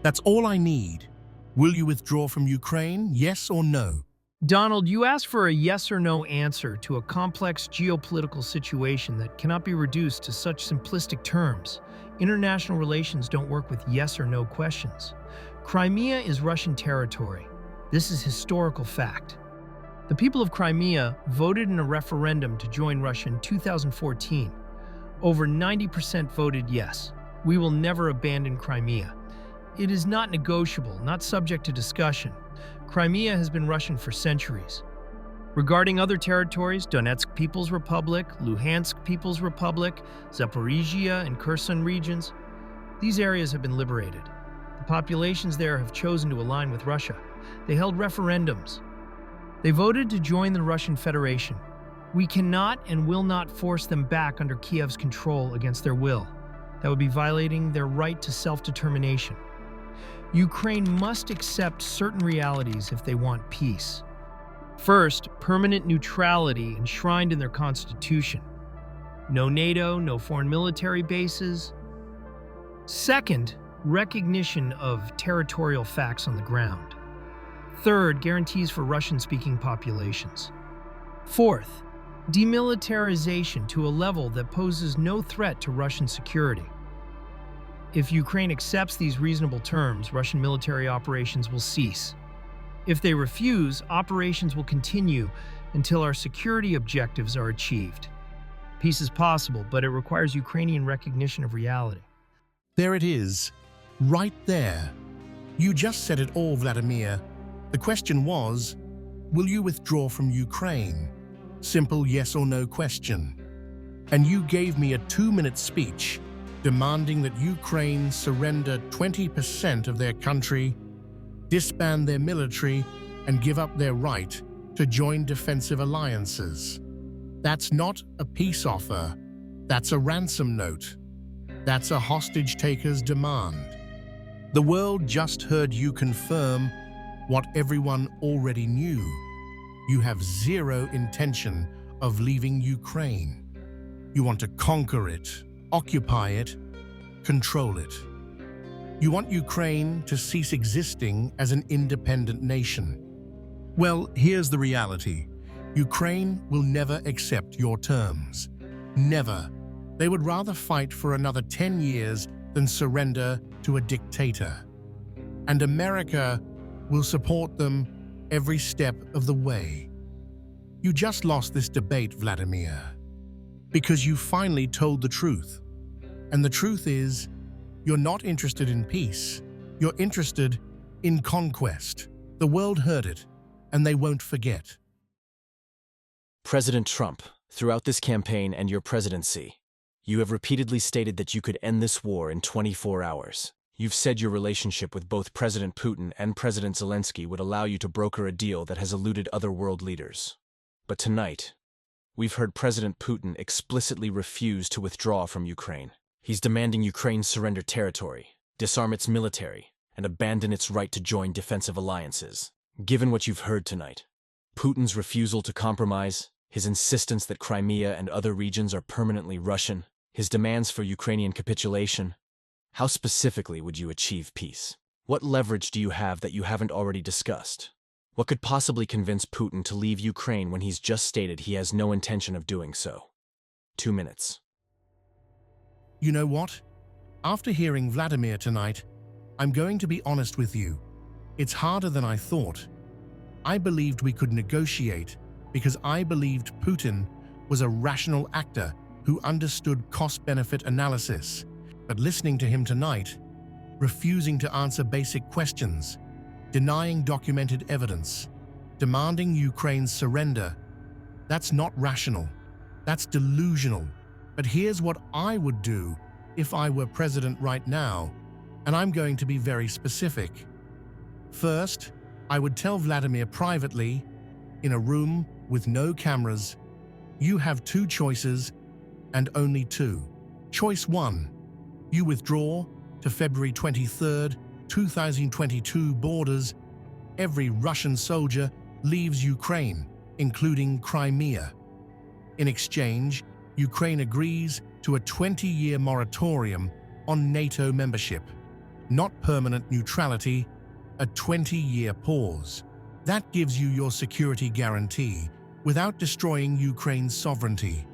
That's all I need. Will you withdraw from Ukraine? Yes or no? Donald, you asked for a yes or no answer to a complex geopolitical situation that cannot be reduced to such simplistic terms. International relations don't work with yes or no questions. Crimea is Russian territory. This is historical fact. The people of Crimea voted in a referendum to join Russia in 2014. Over 90% voted yes. We will never abandon Crimea. It is not negotiable, not subject to discussion. Crimea has been Russian for centuries. Regarding other territories, Donetsk People's Republic, Luhansk People's Republic, Zaporizhia and Kherson regions, these areas have been liberated. The populations there have chosen to align with Russia. They held referendums. They voted to join the Russian Federation. We cannot and will not force them back under Kiev's control against their will. That would be violating their right to self-determination. Ukraine must accept certain realities if they want peace. First, permanent neutrality enshrined in their constitution. No NATO, no foreign military bases. Second, recognition of territorial facts on the ground. Third, guarantees for Russian-speaking populations. Fourth, demilitarization to a level that poses no threat to Russian security. If Ukraine accepts these reasonable terms, Russian military operations will cease. If they refuse, operations will continue until our security objectives are achieved. Peace is possible, but it requires Ukrainian recognition of reality. There it is, right there. You just said it all, Vladimir. The question was, will you withdraw from Ukraine? Simple yes or no question. And you gave me a 2-minute speech demanding that Ukraine surrender 20% of their country, disband their military, and give up their right to join defensive alliances. That's not a peace offer. That's a ransom note. That's a hostage-taker's demand. The world just heard you confirm what everyone already knew. You have zero intention of leaving Ukraine. You want to conquer it, occupy it, control it. You want Ukraine to cease existing as an independent nation. Well, here's the reality. Ukraine will never accept your terms. Never. They would rather fight for another 10 years than surrender to a dictator. And America will support them every step of the way. You just lost this debate, Vladimir, because you finally told the truth. And the truth is, you're not interested in peace. You're interested in conquest. The world heard it, and they won't forget. President Trump, throughout this campaign and your presidency, you have repeatedly stated that you could end this war in 24 hours. You've said your relationship with both President Putin and President Zelensky would allow you to broker a deal that has eluded other world leaders. But tonight, we've heard President Putin explicitly refuse to withdraw from Ukraine. He's demanding Ukraine surrender territory, disarm its military, and abandon its right to join defensive alliances. Given what you've heard tonight, Putin's refusal to compromise, his insistence that Crimea and other regions are permanently Russian, his demands for Ukrainian capitulation, how specifically would you achieve peace? What leverage do you have that you haven't already discussed? What could possibly convince Putin to leave Ukraine when he's just stated he has no intention of doing so? 2 minutes. You know what? After hearing Vladimir tonight, I'm going to be honest with you. It's harder than I thought. I believed we could negotiate because I believed Putin was a rational actor who understood cost-benefit analysis. But listening to him tonight, refusing to answer basic questions, denying documented evidence, demanding Ukraine's surrender, that's not rational. That's delusional. But here's what I would do if I were president right now, and I'm going to be very specific. First, I would tell Vladimir privately, in a room with no cameras, you have 2 choices and only 2. Choice 1, you withdraw to February 23rd, 2022 borders. Every Russian soldier leaves Ukraine, including Crimea. In exchange, Ukraine agrees to a 20-year moratorium on NATO membership. Not permanent neutrality, a 20-year pause. That gives you your security guarantee without destroying Ukraine's sovereignty.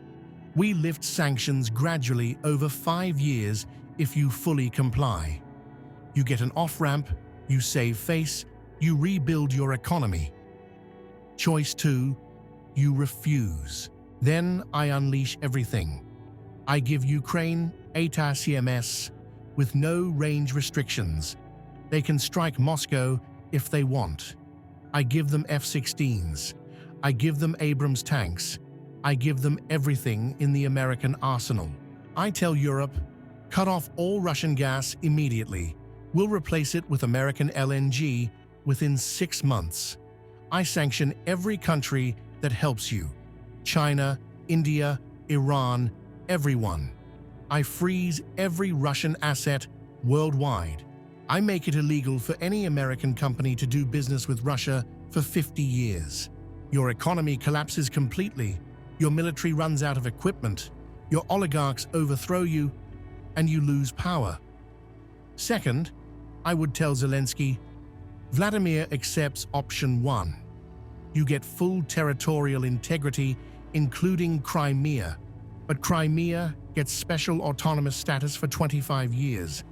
We lift sanctions gradually over 5 years if you fully comply. You get an off-ramp, you save face, you rebuild your economy. Choice 2, you refuse. Then I unleash everything. I give Ukraine ATACMS with no range restrictions. They can strike Moscow if they want. I give them F-16s. I give them Abrams tanks. I give them everything in the American arsenal. I tell Europe, cut off all Russian gas immediately. We'll replace it with American LNG within 6 months. I sanction every country that helps you. China, India, Iran, everyone. I freeze every Russian asset worldwide. I make it illegal for any American company to do business with Russia for 50 years. Your economy collapses completely, your military runs out of equipment, your oligarchs overthrow you, and you lose power. Second, I would tell Zelensky, Vladimir accepts option 1. You get full territorial integrity, including Crimea, but Crimea gets special autonomous status for 25 years,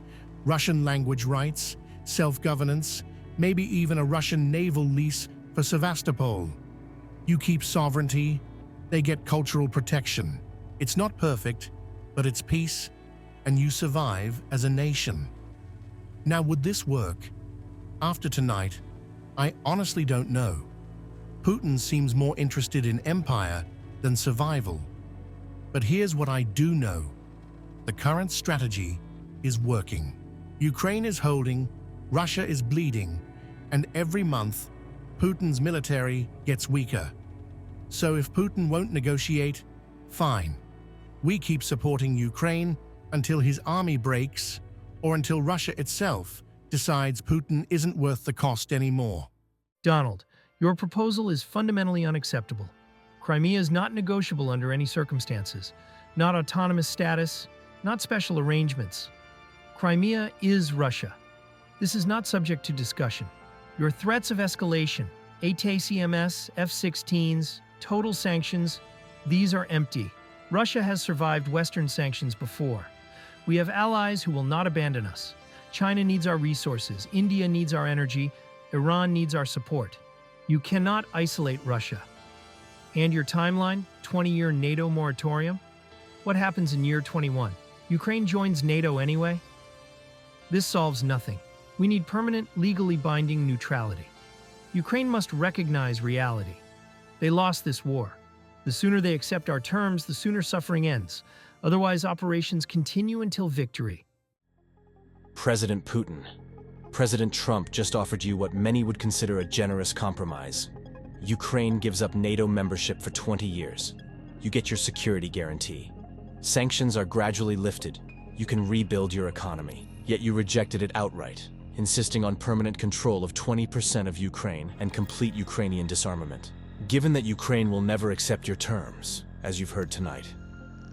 Russian language rights, self-governance, maybe even a Russian naval lease for Sevastopol. You keep sovereignty, they get cultural protection. It's not perfect, but it's peace, and you survive as a nation. Now, would this work? After tonight, I honestly don't know. Putin seems more interested in empire than survival. But here's what I do know. The current strategy is working. Ukraine is holding, Russia is bleeding, and every month, Putin's military gets weaker. So if Putin won't negotiate, fine. We keep supporting Ukraine until his army breaks or until Russia itself decides Putin isn't worth the cost anymore. Donald, your proposal is fundamentally unacceptable. Crimea is not negotiable under any circumstances. Not autonomous status, not special arrangements. Crimea is Russia. This is not subject to discussion. Your threats of escalation, ATACMS, F-16s, total sanctions, these are empty. Russia has survived Western sanctions before. We have allies who will not abandon us. China needs our resources, India needs our energy, Iran needs our support. You cannot isolate Russia. And your timeline, 20-year NATO moratorium? What happens in year 21? Ukraine joins NATO anyway? This solves nothing. We need permanent, legally binding neutrality. Ukraine must recognize reality. They lost this war. The sooner they accept our terms, the sooner suffering ends. Otherwise, operations continue until victory. President Putin. President Trump just offered you what many would consider a generous compromise. Ukraine gives up NATO membership for 20 years. You get your security guarantee. Sanctions are gradually lifted. You can rebuild your economy. Yet you rejected it outright, insisting on permanent control of 20% of Ukraine and complete Ukrainian disarmament. Given that Ukraine will never accept your terms, as you've heard tonight,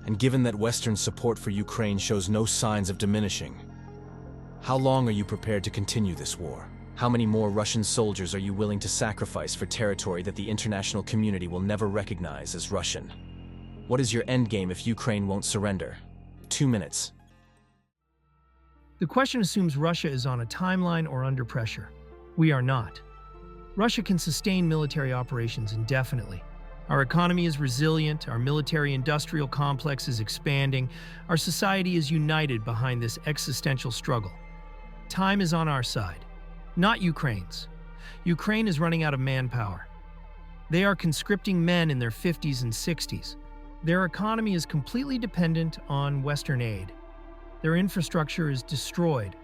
and given that Western support for Ukraine shows no signs of diminishing, how long are you prepared to continue this war? How many more Russian soldiers are you willing to sacrifice for territory that the international community will never recognize as Russian? What is your endgame if Ukraine won't surrender? 2 minutes. The question assumes Russia is on a timeline or under pressure. We are not. Russia can sustain military operations indefinitely. Our economy is resilient, our military-industrial complex is expanding, our society is united behind this existential struggle. Time is on our side, not Ukraine's. Ukraine is running out of manpower. They are conscripting men in their 50s and 60s. Their economy is completely dependent on Western aid. Their infrastructure is destroyed.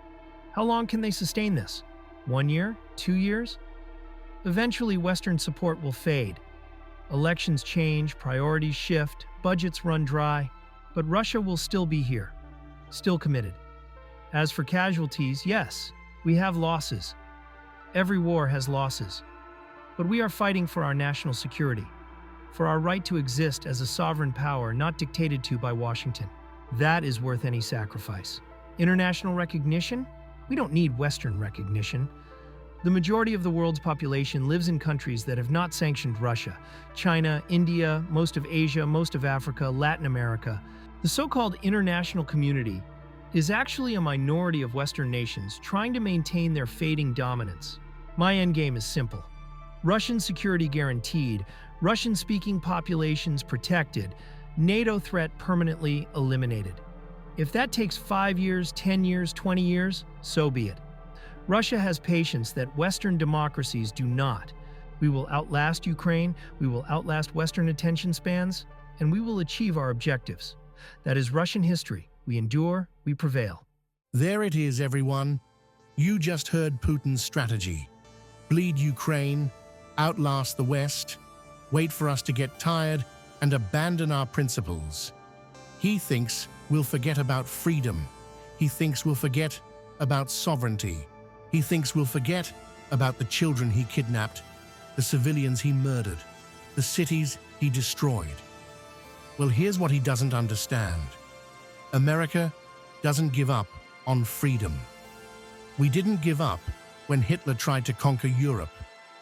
How long can they sustain this? 1 year? 2 years? Eventually, Western support will fade. Elections change, priorities shift, budgets run dry, but Russia will still be here, still committed. As for casualties, yes, we have losses. Every war has losses. But we are fighting for our national security, for our right to exist as a sovereign power not dictated to by Washington. That is worth any sacrifice. International recognition? We don't need Western recognition. The majority of the world's population lives in countries that have not sanctioned Russia. China, India, most of Asia, most of Africa, Latin America. The so-called international community is actually a minority of Western nations trying to maintain their fading dominance. My endgame is simple. Russian security guaranteed, Russian-speaking populations protected, NATO threat permanently eliminated. If that takes 5 years, 10 years, 20 years, so be it. Russia has patience that Western democracies do not. We will outlast Ukraine, we will outlast Western attention spans, and we will achieve our objectives. That is Russian history. We endure, we prevail. There it is, everyone. You just heard Putin's strategy. Bleed Ukraine, outlast the West, wait for us to get tired, and abandon our principles. He thinks we'll forget about freedom. He thinks we'll forget about sovereignty. He thinks we'll forget about the children he kidnapped, the civilians he murdered, the cities he destroyed. Well, here's what he doesn't understand. America doesn't give up on freedom. We didn't give up when Hitler tried to conquer Europe.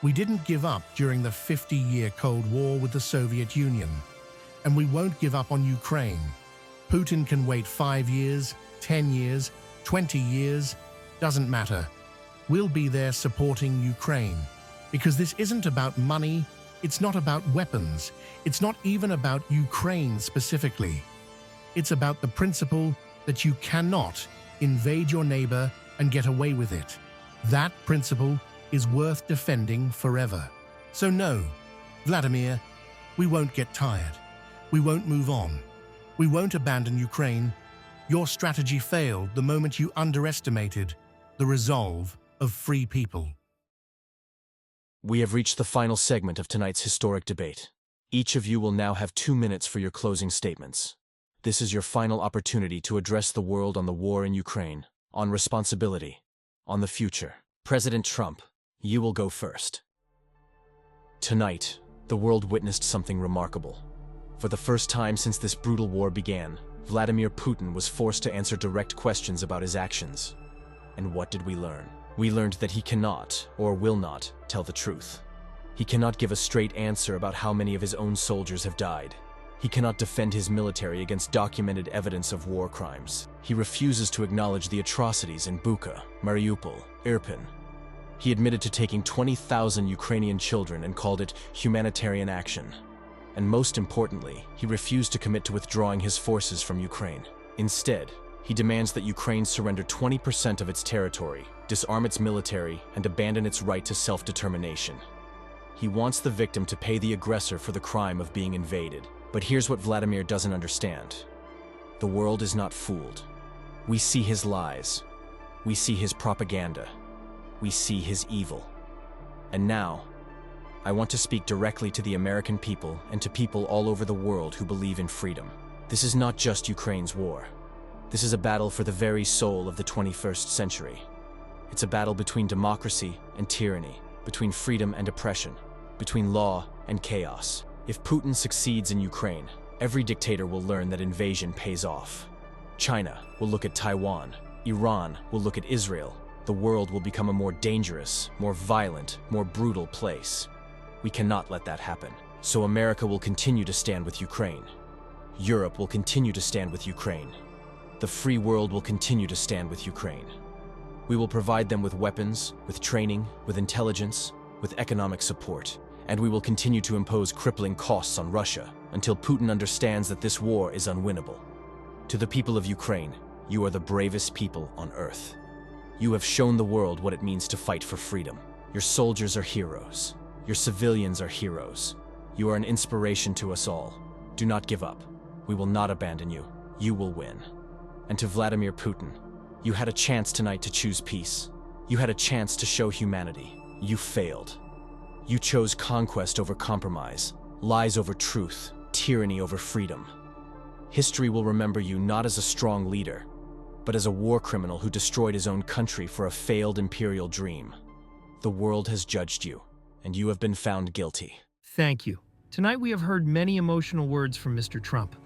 We didn't give up during the 50-year Cold War with the Soviet Union. And we won't give up on Ukraine. Putin can wait 5 years, 10 years, 20 years, doesn't matter. We'll be there supporting Ukraine. Because this isn't about money, it's not about weapons, it's not even about Ukraine specifically. It's about the principle that you cannot invade your neighbor and get away with it. That principle is worth defending forever. So no, Vladimir, we won't get tired. We won't move on. We won't abandon Ukraine. Your strategy failed the moment you underestimated the resolve of free people. We have reached the final segment of tonight's historic debate. Each of you will now have 2 minutes for your closing statements. This is your final opportunity to address the world on the war in Ukraine, on responsibility, on the future. President Trump, you will go first. Tonight, the world witnessed something remarkable. For the first time since this brutal war began, Vladimir Putin was forced to answer direct questions about his actions. And what did we learn? We learned that he cannot, or will not, tell the truth. He cannot give a straight answer about how many of his own soldiers have died. He cannot defend his military against documented evidence of war crimes. He refuses to acknowledge the atrocities in Bucha, Mariupol, Irpin. He admitted to taking 20,000 Ukrainian children and called it humanitarian action. And most importantly, he refused to commit to withdrawing his forces from Ukraine. Instead, he demands that Ukraine surrender 20% of its territory, disarm its military, and abandon its right to self-determination. He wants the victim to pay the aggressor for the crime of being invaded. But here's what Vladimir doesn't understand. The world is not fooled. We see his lies. We see his propaganda. We see his evil. And now, I want to speak directly to the American people and to people all over the world who believe in freedom. This is not just Ukraine's war. This is a battle for the very soul of the 21st century. It's a battle between democracy and tyranny, between freedom and oppression, between law and chaos. If Putin succeeds in Ukraine, every dictator will learn that invasion pays off. China will look at Taiwan. Iran will look at Israel. The world will become a more dangerous, more violent, more brutal place. We cannot let that happen. So America will continue to stand with Ukraine. Europe will continue to stand with Ukraine. The free world will continue to stand with Ukraine. We will provide them with weapons, with training, with intelligence, with economic support. And we will continue to impose crippling costs on Russia until Putin understands that this war is unwinnable. To the people of Ukraine, you are the bravest people on earth. You have shown the world what it means to fight for freedom. Your soldiers are heroes. Your civilians are heroes. You are an inspiration to us all. Do not give up. We will not abandon you. You will win. And to Vladimir Putin, you had a chance tonight to choose peace. You had a chance to show humanity. You failed. You chose conquest over compromise, lies over truth, tyranny over freedom. History will remember you not as a strong leader, but as a war criminal who destroyed his own country for a failed imperial dream. The world has judged you, and you have been found guilty. Thank you. Tonight we have heard many emotional words from Mr. Trump.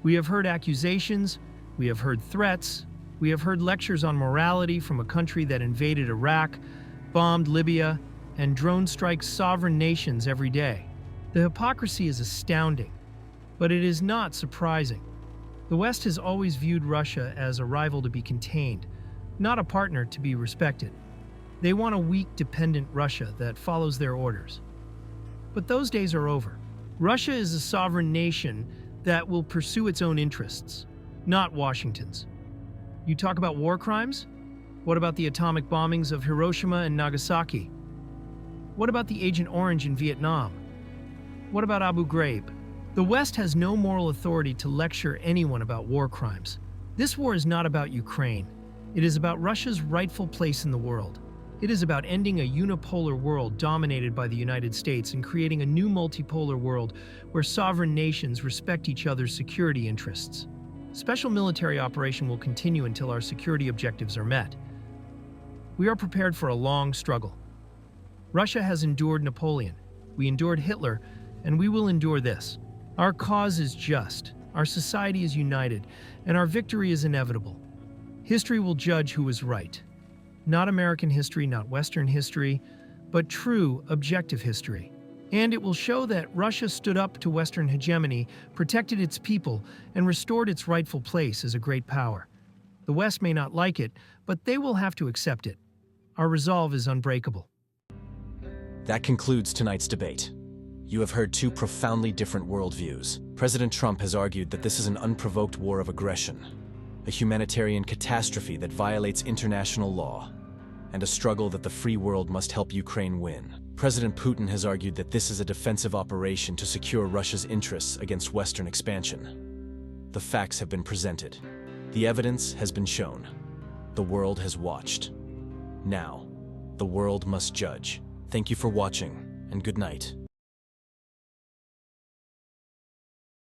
We have heard accusations, we have heard threats, we have heard lectures on morality from a country that invaded Iraq, bombed Libya, and drone strikes sovereign nations every day. The hypocrisy is astounding, but it is not surprising. The West has always viewed Russia as a rival to be contained, not a partner to be respected. They want a weak, dependent Russia that follows their orders. But those days are over. Russia is a sovereign nation that will pursue its own interests, not Washington's. You talk about war crimes? What about the atomic bombings of Hiroshima and Nagasaki? What about the Agent Orange in Vietnam? What about Abu Ghraib? The West has no moral authority to lecture anyone about war crimes. This war is not about Ukraine. It is about Russia's rightful place in the world. It is about ending a unipolar world dominated by the United States and creating a new multipolar world where sovereign nations respect each other's security interests. Special military operation will continue until our security objectives are met. We are prepared for a long struggle. Russia has endured Napoleon, we endured Hitler, and we will endure this. Our cause is just, our society is united, and our victory is inevitable. History will judge who is right. Not American history, not Western history, but true, objective history. And it will show that Russia stood up to Western hegemony, protected its people, and restored its rightful place as a great power. The West may not like it, but they will have to accept it. Our resolve is unbreakable. That concludes tonight's debate. You have heard two profoundly different worldviews. President Trump has argued that this is an unprovoked war of aggression, a humanitarian catastrophe that violates international law, and a struggle that the free world must help Ukraine win. President Putin has argued that this is a defensive operation to secure Russia's interests against Western expansion. The facts have been presented. The evidence has been shown. The world has watched. Now, the world must judge. Thank you for watching, and good night.